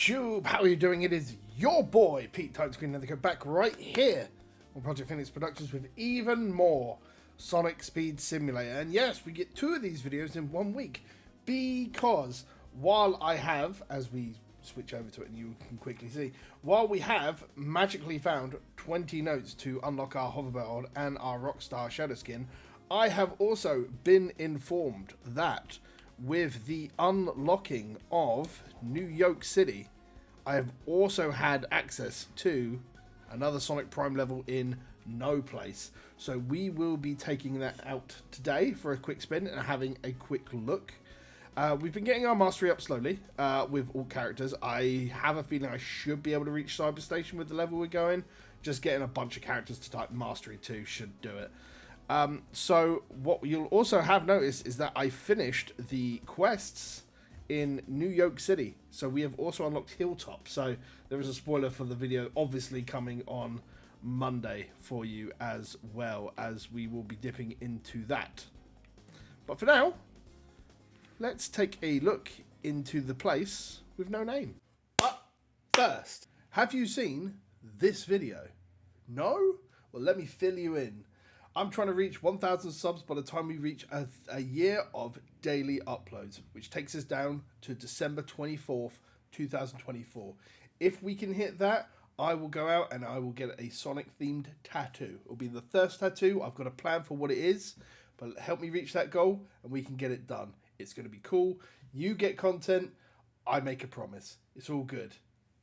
YouTube, how are you doing? It is your boy Pete Touchscreen Netherco back right here on Project Phoenix Productions with even more Sonic Speed Simulator. And yes, we get 2 of these videos in 1 week because while I have, as we switch over to it and you can quickly see, while we have magically found 20 notes to unlock our hoverboard and our Rockstar Shadow Skin, I have also been informed that with the unlocking of New York City, I have also had access to another Sonic Prime level in No Place. So we will be taking that out today for a quick spin and having a quick look. We've been getting our mastery up slowly with all characters. I have a feeling I should be able to reach Cyberstation with the level we're going. Just getting a bunch of characters to type mastery 2 should do it. So what you'll also have noticed is that I finished the quests in New York City. So we have also unlocked Hilltop. So there is a spoiler for the video obviously coming on Monday for you, as well as we will be dipping into that. But for now, let's take a look into the place with no name. But first, have you seen this video? No? Well, let me fill you in. I'm trying to reach 1,000 subs by the time we reach a year of daily uploads, which takes us down to December 24th, 2024. If we can hit that, I will go out and I will get a Sonic-themed tattoo. It'll be the first tattoo. I've got a plan for what it is, but help me reach that goal and we can get it done. It's going to be cool. You get content. I make a promise. It's all good.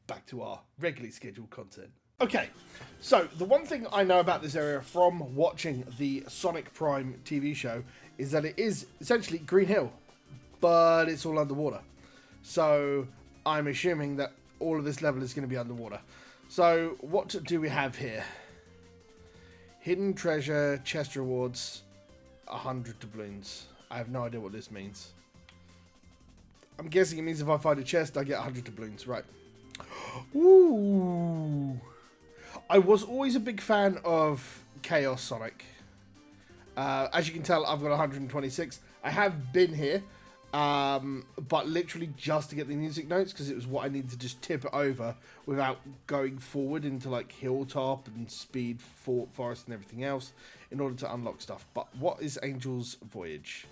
Back to our regularly scheduled content. Okay, so the one thing I know about this area from watching the Sonic Prime TV show is that it is essentially Green Hill, but it's all underwater. So I'm assuming that all of this level is going to be underwater. So what do we have here? Hidden treasure, chest rewards, 100 doubloons. I have no idea what this means. I'm guessing it means if I find a chest, I get 100 doubloons, right? Ooh. I was always a big fan of Chaos Sonic. As you can tell, I've got 126. I have been here, but literally just to get the music notes, because it was what I needed to just tip it over without going forward into like Hilltop and Speed Forest and everything else in order to unlock stuff. But what is Angel's Voyage?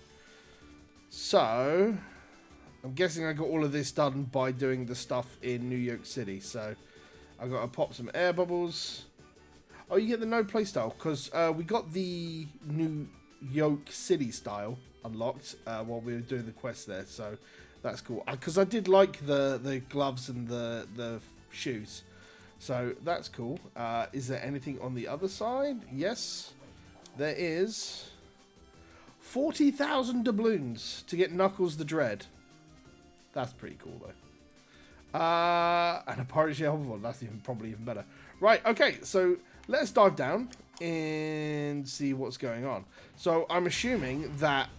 So I'm guessing I got all of this done by doing the stuff in New York City. So I've got to pop some air bubbles. Oh, you get the no play style because we got the New York City style unlocked while we were doing the quest there. So that's cool. Because I did like the gloves and the shoes. So that's cool. Is there anything on the other side? Yes, there is. 40,000 doubloons to get Knuckles the Dread. That's pretty cool though. And a pirate ship hoverboard. That's probably even better. Right, okay, so let's dive down and see what's going on. So I'm assuming that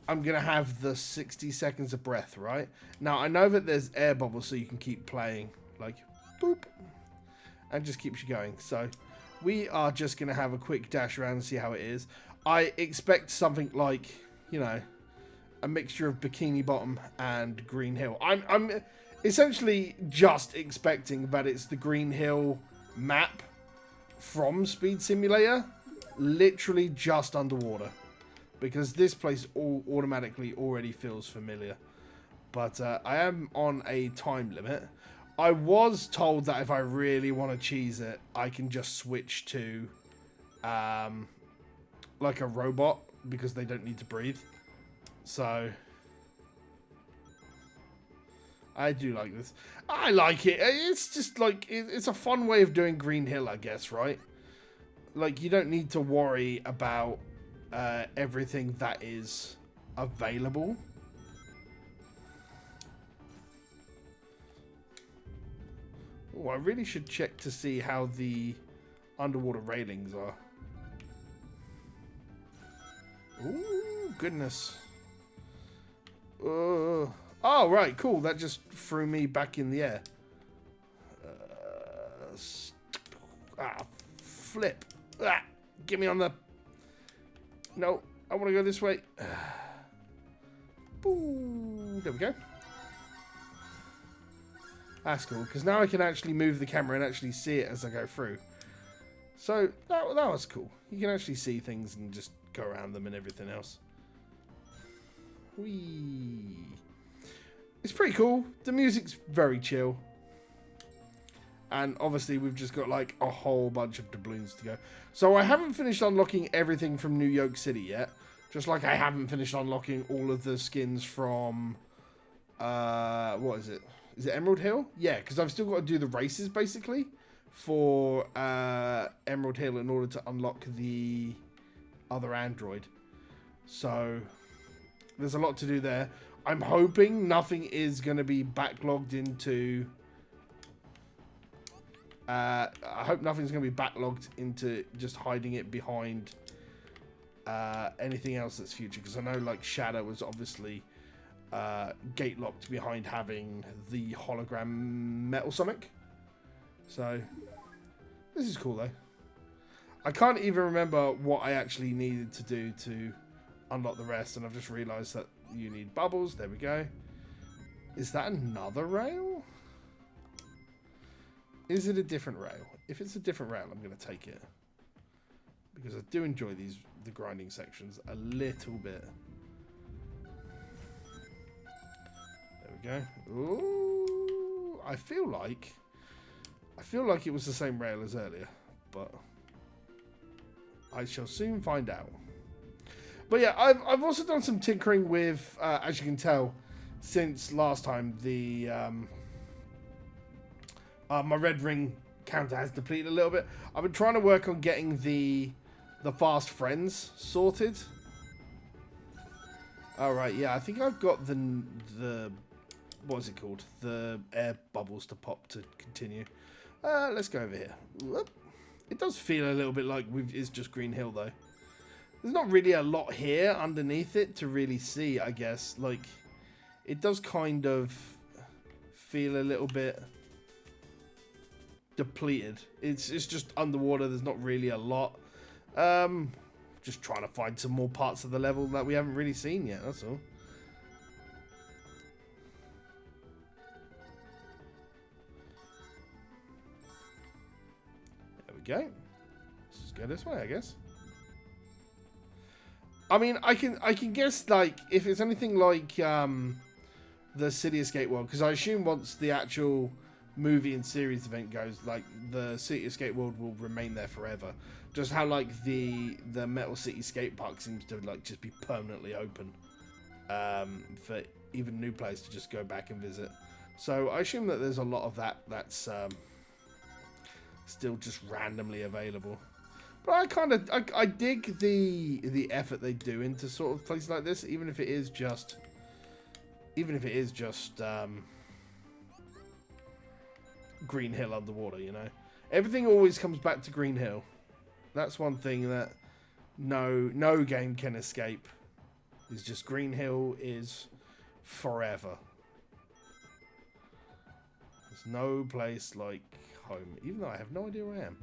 I'm going to have the 60 seconds of breath, right? Now, I know that there's air bubbles so you can keep playing, like, boop, and just keeps you going. So we are just going to have a quick dash around and see how it is. I expect something like, you know, a mixture of Bikini Bottom and Green Hill. I'm essentially just expecting that it's the Green Hill map from Speed Simulator, literally just underwater, because this place automatically already feels familiar. But I am on a time limit. I was told that if I really want to cheese it, I can just switch to like a robot because they don't need to breathe. So I do like this. I like it. It's just like, it's a fun way of doing Green Hill, I guess, right? Like, you don't need to worry about everything that is available. Oh, I really should check to see how the underwater railings are. Ooh, goodness. Oh, right, cool. That just threw me back in the air. Flip. Get me on the... No, I want to go this way. Boo. There we go. That's cool, because now I can actually move the camera and actually see it as I go through. So, that was cool. You can actually see things and just go around them and everything else. Whee! It's pretty cool. The music's very chill. And obviously we've just got like a whole bunch of doubloons to go. So I haven't finished unlocking everything from New York City yet. Just like I haven't finished unlocking all of the skins from... what is it? Is it Emerald Hill? Yeah, because I've still got to do the races basically for Emerald Hill in order to unlock the other android. So there's a lot to do there. I'm hoping nothing is going to be backlogged into... I hope nothing's going to be backlogged into just hiding it behind anything else that's future. Because I know like Shadow was obviously gate locked behind having the hologram Metal Sonic. So this is cool though. I can't even remember what I actually needed to do to unlock the rest, and I've just realised that you need bubbles. There we go. Is that another rail? Is it a different rail? If it's a different rail, I'm going to take it. Because I do enjoy the grinding sections a little bit. There we go. Ooh, I feel like it was the same rail as earlier, but I shall soon find out. But yeah, I've also done some tinkering with, as you can tell, since last time, the my red ring counter has depleted a little bit. I've been trying to work on getting the fast friends sorted. All right, yeah, I think I've got the what is it called? The air bubbles to pop to continue. Let's go over here. Whoop. It does feel a little bit like it's just Green Hill though. There's not really a lot here underneath it to really see, I guess. Like, it does kind of feel a little bit depleted. It's just underwater. There's not really a lot. Just trying to find some more parts of the level that we haven't really seen yet. That's all. There we go. Let's just go this way, I guess. I mean, I can guess, like, if it's anything like the City Escape world, because I assume once the actual movie and series event goes, like, the City Escape world will remain there forever. Just how, like, the Metal City Skate Park seems to, like, just be permanently open for even new players to just go back and visit. So I assume that there's a lot of that's still just randomly available. But I dig the effort they do into sort of places like this, even if it is just Green Hill underwater, you know. Everything always comes back to Green Hill. That's one thing that no game can escape. Is just Green Hill is forever. There's no place like home, even though I have no idea where I am.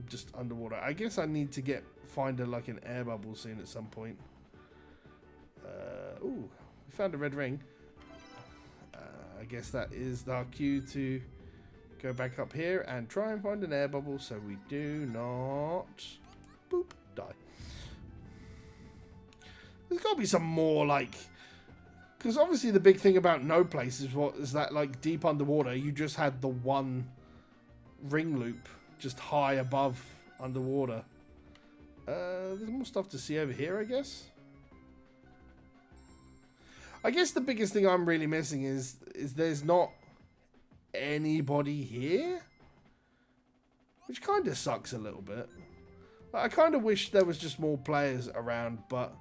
Just underwater. I guess I need to find like an air bubble scene at some point. Ooh, we found a red ring. I guess that is our cue to go back up here and try and find an air bubble so we do not boop die. There's got to be some more, like, because obviously the big thing about No Place is that like deep underwater you just had the one ring loop just high above underwater. There's more stuff to see over here, I guess. I guess the biggest thing I'm really missing is there's not anybody here, which kind of sucks a little bit. I kind of wish there was just more players around, but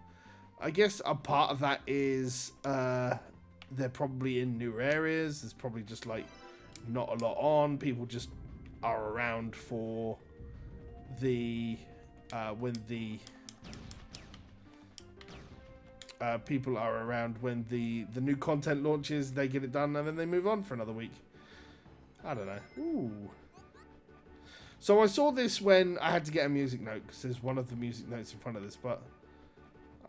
I guess a part of that is they're probably in new areas. There's probably just like not a lot on. People just are around for the when the people are around when the new content launches. They get it done and then they move on for another week. I don't know. Ooh. So I saw this when I had to get a music note because there's one of the music notes in front of this, but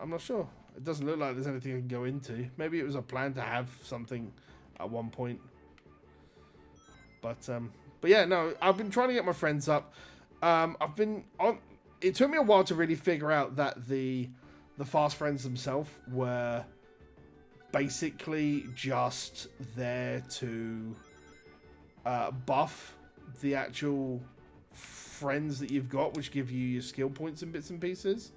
I'm not sure. It doesn't look like there's anything I can go into. Maybe it was a plan to have something at one point. But yeah, no, I've been trying to get my friends up. I've been on. It took me a while to really figure out that the fast friends themselves were basically just there to buff the actual friends that you've got, which give you your skill points and bits and pieces.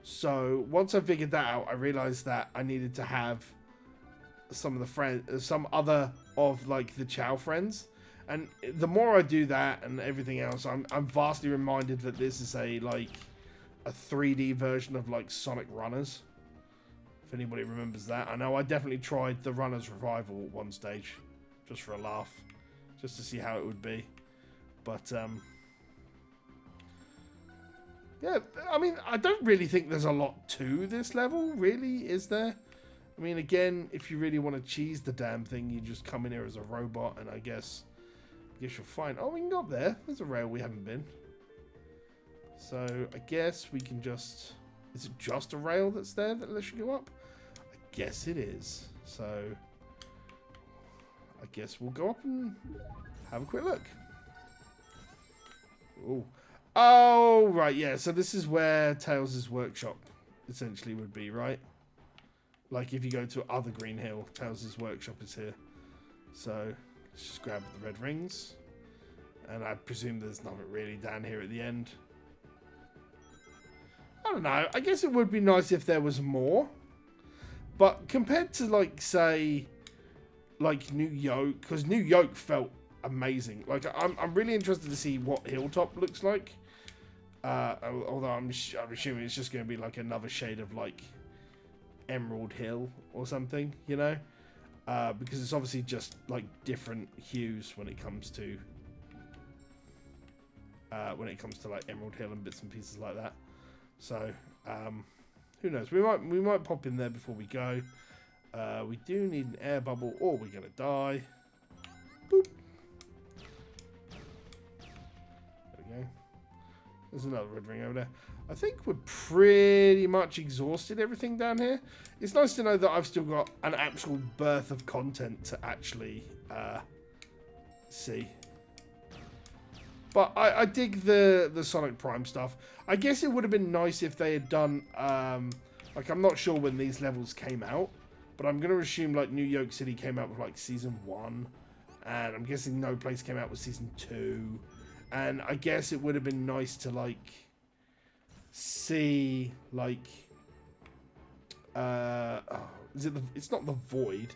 So once I figured that out, I realized that I needed to have some other of like the Chow friends. And the more I do that and everything else, I'm vastly reminded that this is a 3D version of like Sonic Runners. If anybody remembers that. I know I definitely tried the Runners Revival at one stage, just for a laugh, just to see how it would be. But yeah, I mean, I don't really think there's a lot to this level, really, is there? I mean, again, if you really want to cheese the damn thing, you just come in here as a robot, and I guess you're fine. Oh, we can go up there. There's a rail we haven't been. So, I guess we can just... Is it just a rail that's there that lets you go up? I guess it is. So, I guess we'll go up and have a quick look. Ooh. Oh, right, yeah. So, this is where Tails' workshop essentially would be, right? Like, if you go to other Green Hill, Tails' workshop is here. So... Let's just grab the red rings. And I presume there's nothing really down here at the end. I don't know. I guess it would be nice if there was more. But compared to, like, say, like New Yoke, because New Yoke felt amazing. Like, I'm really interested to see what Hilltop looks like. Although I'm assuming it's just going to be like another shade of, like, Emerald Hill or something, you know? Because it's obviously just like different hues when it comes to like Emerald Hill and bits and pieces like that. So who knows? We might pop in there before we go. We do need an air bubble, or we're gonna die. Boop. There we go. There's another red ring over there. I think we're pretty much exhausted everything down here. It's nice to know that I've still got an actual birth of content to actually see. But I dig the Sonic Prime stuff. I guess it would have been nice if they had done... like, I'm not sure when these levels came out. But I'm going to assume, like, New York City came out with, like, Season 1. And I'm guessing No Place came out with Season 2. And I guess it would have been nice to, like... see, like, it's not the Void.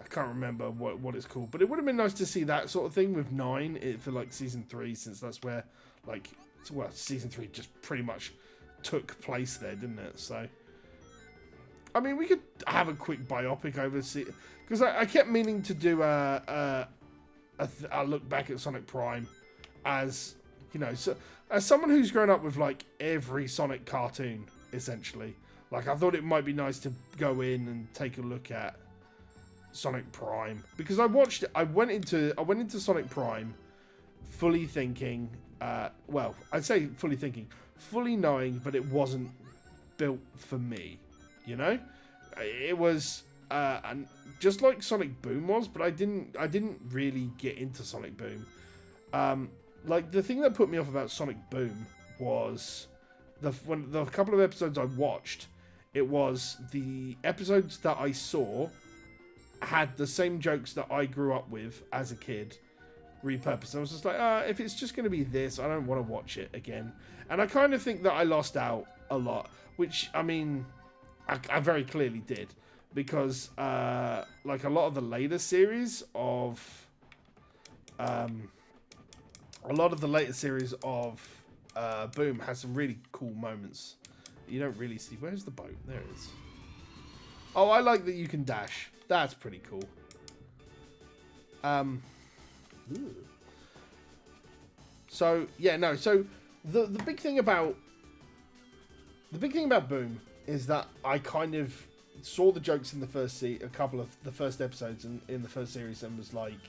I can't remember what it's called, but it would have been nice to see that sort of thing with 9 for like Season 3, since that's where, like, well, Season 3 just pretty much took place there, didn't it? So, I mean, we could have a quick biopic over, because I kept meaning to do a look back at Sonic Prime as, you know, so as someone who's grown up with like every Sonic cartoon, essentially, like I thought it might be nice to go in and take a look at Sonic Prime, because I watched it. I went into Sonic Prime fully thinking, well, I'd say fully thinking, fully knowing that it wasn't built for me. You know, it was and just like Sonic Boom was, but I didn't really get into Sonic Boom. Like, the thing that put me off about Sonic Boom was when the couple of episodes I watched, it was the episodes that I saw had the same jokes that I grew up with as a kid repurposed. I was just like, if it's just going to be this, I don't want to watch it again. And I kind of think that I lost out a lot, which, I mean, I very clearly did. Because, like, a lot of the later series of... Boom has some really cool moments. You don't really see. Where's the boat? There it is. Oh, I like that you can dash. That's pretty cool. So yeah, no. So the big thing about Boom is that I kind of saw the jokes in the a couple of the first episodes in the first series, and was like,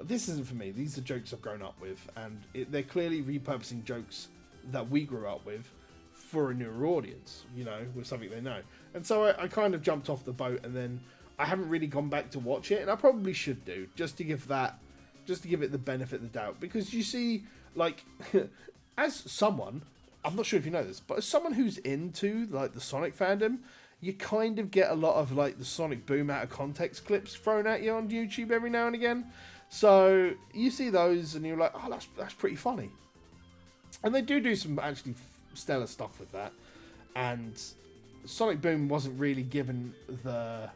this isn't for me. These are jokes I've grown up with, and they're clearly repurposing jokes that we grew up with for a newer audience, you know, with something they know. And so I kind of jumped off the boat, and then I haven't really gone back to watch it, and I probably should do, just to give that just to give it the benefit of the doubt, because you see, like, as someone, I'm not sure if you know this, but as someone who's into like the Sonic fandom, you kind of get a lot of like the Sonic Boom out of context clips thrown at you on YouTube every now and again. So you see those and you're like, oh, that's pretty funny. And they do some actually stellar stuff with that. And Sonic Boom wasn't really given the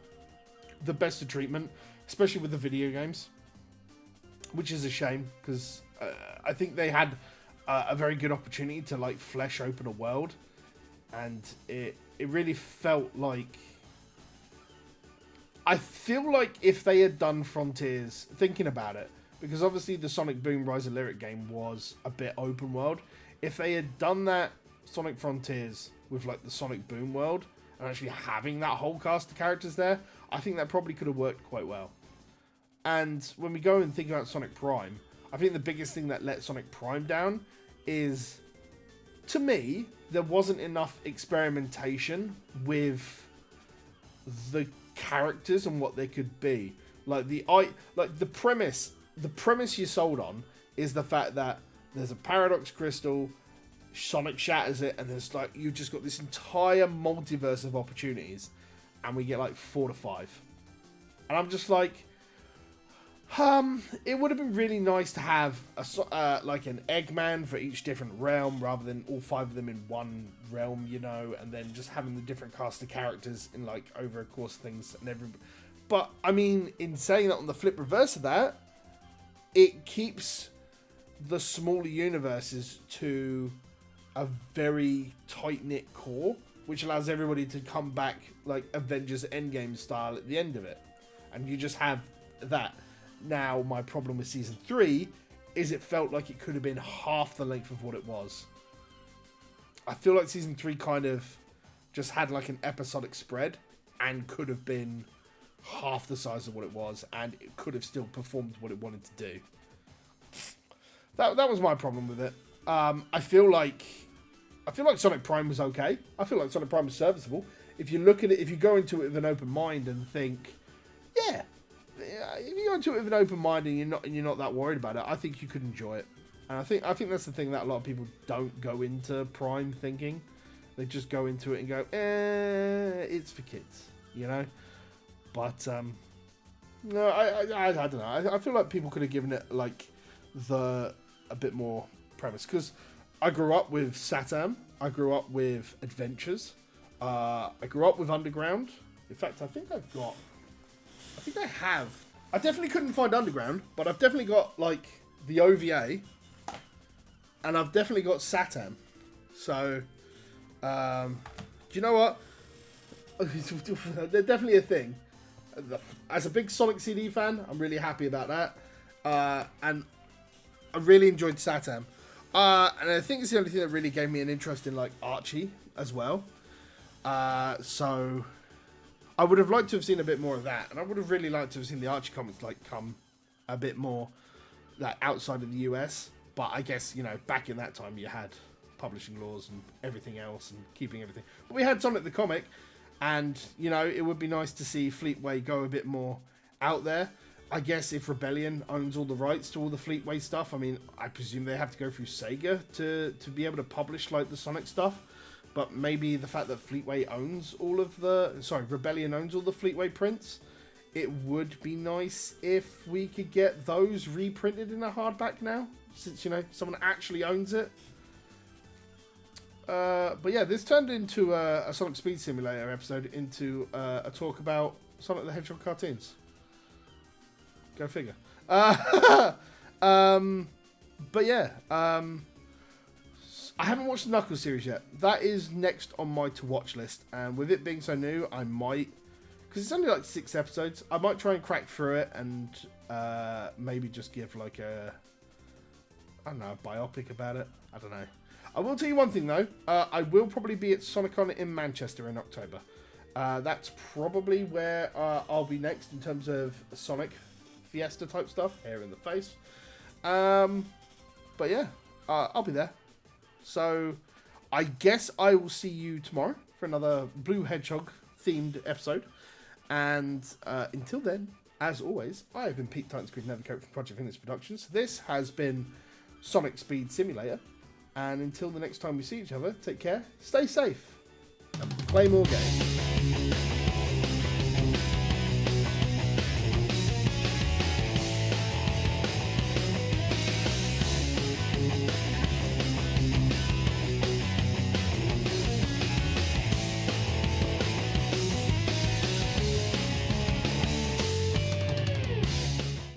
best of treatment, especially with the video games, which is a shame, because I think they had a very good opportunity to like flesh open a world, and it really felt like, I feel like if they had done Frontiers, thinking about it, because obviously the Sonic Boom Rise of Lyric game was a bit open world, if they had done that Sonic Frontiers with like the Sonic Boom world and actually having that whole cast of characters there, I think that probably could have worked quite well. And when we go and think about Sonic Prime, I think the biggest thing that let Sonic Prime down is, to me, there wasn't enough experimentation with the characters and what they could be. Like the premise you're sold on is the fact that there's a paradox crystal, Sonic shatters it, and there's like, you've just got this entire multiverse of opportunities, and we get like 4 to 5. And I'm just like, it would have been really nice to have like an Eggman for each different realm, rather than all 5 of them in one realm, you know, and then just having the different cast of characters in like over a course of things and every. But I mean, in saying that, on the flip reverse of that, it keeps the smaller universes to a very tight-knit core, which allows everybody to come back like Avengers Endgame style at the end of it, and you just have that. Now, my problem with Season 3 is it felt like it could have been half the length of what it was. I feel like Season 3 kind of just had like an episodic spread and could have been half the size of what it was, and it could have still performed what it wanted to do. That was my problem with it. I feel like Sonic Prime was okay. I feel like Sonic Prime was serviceable. If you look at it, if you go into it with an open mind and think, yeah, if you go into it with an open mind and you're not that worried about it, I think you could enjoy it. And I think that's the thing that a lot of people don't go into Prime thinking. They just go into it and go, it's for kids, you know. But no, I don't know. I feel like people could have given it like a bit more premise, because I grew up with Satam. I grew up with Adventures. I grew up with Underground. In fact, I definitely couldn't find Underground, but I've definitely got like the OVA, and I've definitely got Satam. So, do you know what? They're definitely a thing. As a big Sonic CD fan, I'm really happy about that. And I really enjoyed Satam. And I think it's the only thing that really gave me an interest in like Archie as well. So I would have liked to have seen a bit more of that, and I would have really liked to have seen the Archie comics like come a bit more like outside of the US. But I guess, you know, back in that time you had publishing laws and everything else and keeping everything. But we had Sonic the comic, and you know, it would be nice to see Fleetway go a bit more out there. I guess if Rebellion owns all the rights to all the Fleetway stuff, I mean, I presume they have to go through Sega to be able to publish like the Sonic stuff. But maybe the fact that Fleetway owns all of Rebellion owns all the Fleetway prints, it would be nice if we could get those reprinted in a hardback now, since, you know, someone actually owns it. But yeah, this turned into a Sonic Speed Simulator episode into a talk about Sonic the Hedgehog cartoons. Go figure. But yeah, I haven't watched the Knuckles series yet. That is next on my to-watch list. And with it being so new, I might, because it's only like 6 episodes, I might try and crack through it and maybe just give like a biopic about it. I don't know. I will tell you one thing though. I will probably be at SonicCon in Manchester in October. That's probably where I'll be next in terms of Sonic Fiesta type stuff, hair in the face. But yeah, I'll be there. So I guess I will see you tomorrow for another Blue Hedgehog themed episode. And until then, As always, I have been Pete Titan Squid Nethercoat from Project Phoenix Productions. This has been Sonic Speed Simulator. And until the next time we see each other, take care, stay safe, and play more games.